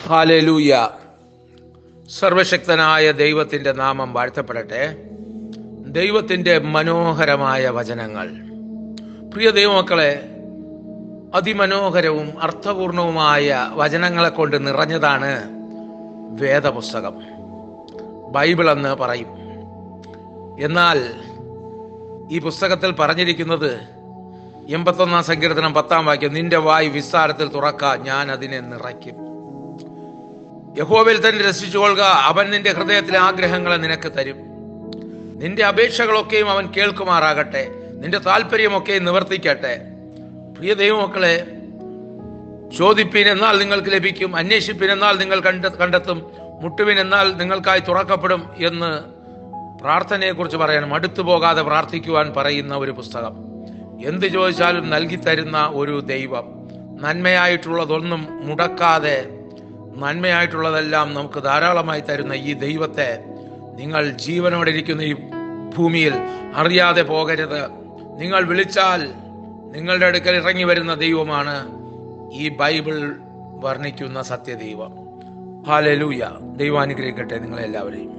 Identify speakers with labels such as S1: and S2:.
S1: Hallelujah. സർവശക്തനായ ദൈവത്തിൻ്റെ നാമം വാഴ്ത്തപ്പെടട്ടെ. ദൈവത്തിൻ്റെ മനോഹരമായ വചനങ്ങൾ. പ്രിയ ദൈവമക്കളെ, അതിമനോഹരവും അർത്ഥപൂർണവുമായ വചനങ്ങളെ കൊണ്ട് നിറഞ്ഞതാണ് വേദപുസ്തകം, ബൈബിൾ എന്ന് പറയും. എന്നാൽ ഈ പുസ്തകത്തിൽ പറഞ്ഞിരിക്കുന്നത് 81 സങ്കീർത്തനം 10 വാക്യം, നിന്റെ വായ് വിസ്താരത്തിൽ തുറക്ക, ഞാൻ അതിനെ നിറയ്ക്കും. യഹോവയിൽ തന്നെ രസിച്ചുകൊള്ളുക, അവൻ നിന്റെ ഹൃദയത്തിലെ ആഗ്രഹങ്ങളെ നിനക്ക് തരും. നിന്റെ അപേക്ഷകളൊക്കെയും അവൻ കേൾക്കുമാറാകട്ടെ, നിന്റെ താല്പര്യമൊക്കെയും നിവർത്തിക്കട്ടെ. പ്രിയ ദൈവമക്കളെ, ചോദിപ്പീൻ എന്നാൽ നിങ്ങൾക്ക് ലഭിക്കും, അന്വേഷിപ്പീൻ എന്നാൽ നിങ്ങൾ കണ്ടെത്തും, മുട്ടുവിൻ എന്നാൽ നിങ്ങൾക്കായി തുറക്കപ്പെടും എന്ന് പ്രാർത്ഥനയെക്കുറിച്ച് പറയാൻ, മടുത്തു പോകാതെ പ്രാർത്ഥിക്കുവാൻ പറയുന്ന ഒരു പുസ്തകം. എന്ത് ചോദിച്ചാലും നൽകി തരുന്ന ഒരു ദൈവം, നന്മയായിട്ടുള്ളതൊന്നും മുടക്കാതെ നന്മയായിട്ടുള്ളതെല്ലാം നമുക്ക് ധാരാളമായി തരുന്ന ഈ ദൈവത്തെ നിങ്ങൾ ജീവനോടിരിക്കുന്ന ഈ ഭൂമിയിൽ അറിയാതെ പോകരുത്. നിങ്ങൾ വിളിച്ചാൽ നിങ്ങളുടെ അടുക്കൽ ഇറങ്ങി വരുന്ന ദൈവമാണ് ഈ ബൈബിൾ വർണ്ണിക്കുന്ന സത്യദൈവം. ഹല്ലേലൂയ. ദൈവം അനുഗ്രഹിക്കട്ടെ നിങ്ങളെല്ലാവരെയും.